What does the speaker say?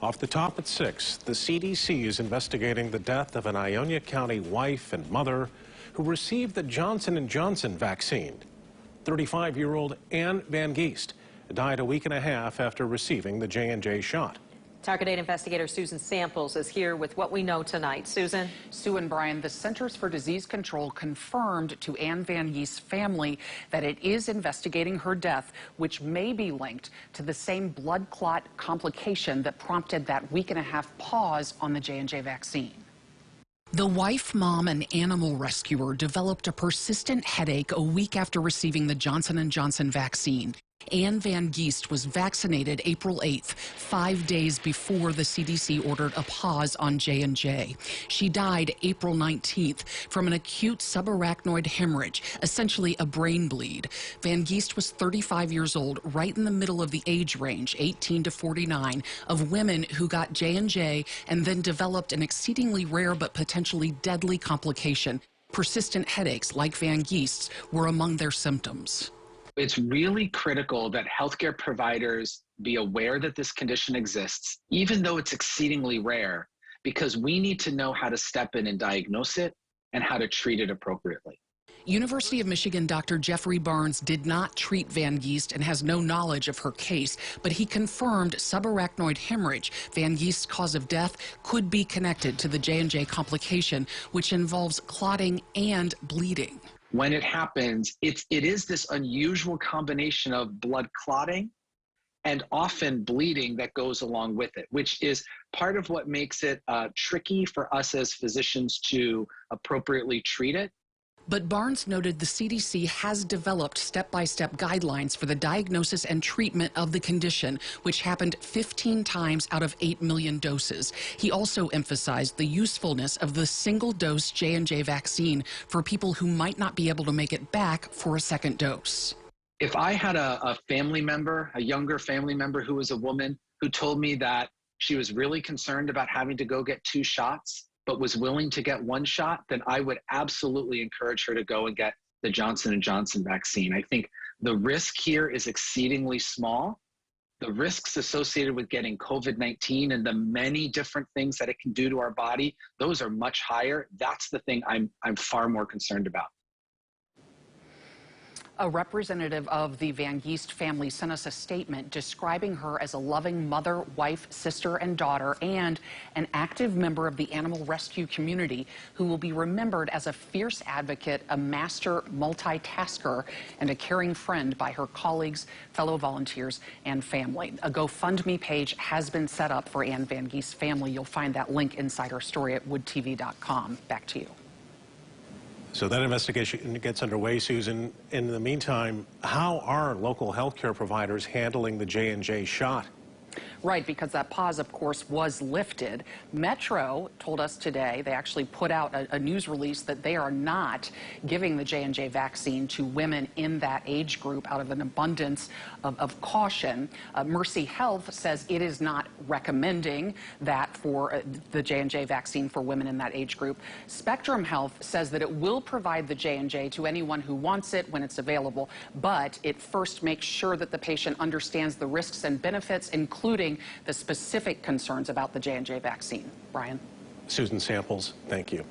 Off the top at 6, the CDC is investigating the death of an Ionia County wife and mother who received the Johnson & Johnson vaccine. 35-year-old Ann Van Geest died a week and a half after receiving the J&J shot. Target 8 investigator Susan Samples is here with what we know tonight. Susan? Sue and Brian, the Centers for Disease Control confirmed to Ann Van Geest's family that it is investigating her death, which may be linked to the same blood clot complication that prompted that week-and-a-half pause on the J&J vaccine. The wife, mom, and animal rescuer developed a persistent headache a week after receiving the Johnson & Johnson vaccine. Ann Van Geest was vaccinated April 8th, 5 days before the CDC ordered a pause on J&J. She died April 19th from an acute subarachnoid hemorrhage, essentially a brain bleed. Van Geest was 35 years old, right in the middle of the age range, 18 to 49, of women who got J&J and then developed an exceedingly rare but potentially deadly complication. Persistent headaches, like Van Geest's, were among their symptoms. It's really critical that healthcare providers be aware that this condition exists, even though it's exceedingly rare, because we need to know how to step in and diagnose it and how to treat it appropriately. University of Michigan Dr. Jeffrey Barnes did not treat Van Geest and has no knowledge of her case, but he confirmed subarachnoid hemorrhage, Van Geest's cause of death, could be connected to the J&J complication, which involves clotting and bleeding. When it happens, it is this unusual combination of blood clotting and often bleeding that goes along with it, which is part of what makes it tricky for us as physicians to appropriately treat it. But Barnes noted the CDC has developed step-by-step guidelines for the diagnosis and treatment of the condition, which happened 15 times out of 8 million doses. He also emphasized the usefulness of the single-dose J&J vaccine for people who might not be able to make it back for a second dose. If I had a family member, a younger family member who was a woman who told me that she was really concerned about having to go get 2 shots, but was willing to get 1 shot, then I would absolutely encourage her to go and get the Johnson & Johnson vaccine. I think the risk here is exceedingly small. The risks associated with getting COVID-19 and the many different things that it can do to our body, those are much higher. That's the thing I'm far more concerned about. A representative of the Van Geest family sent us a statement describing her as a loving mother, wife, sister, and daughter, and an active member of the animal rescue community who will be remembered as a fierce advocate, a master multitasker, and a caring friend by her colleagues, fellow volunteers, and family. A GoFundMe page has been set up for Ann Van Geest's family. You'll find that link inside our story at woodtv.com. Back to you. So that investigation gets underway, Susan. In the meantime, how are local healthcare providers handling the J&J shot? Right, because that pause, of course, was lifted. Metro told us today, they actually put out a news release that they are not giving the J&J vaccine to women in that age group out of an abundance of caution. Mercy Health says it is not recommending that for the J&J vaccine for women in that age group. Spectrum Health says that it will provide the J&J to anyone who wants it when it's available, but it first makes sure that the patient understands the risks and benefits, including the specific concerns about the J&J vaccine. Brian? Susan Samples, thank you.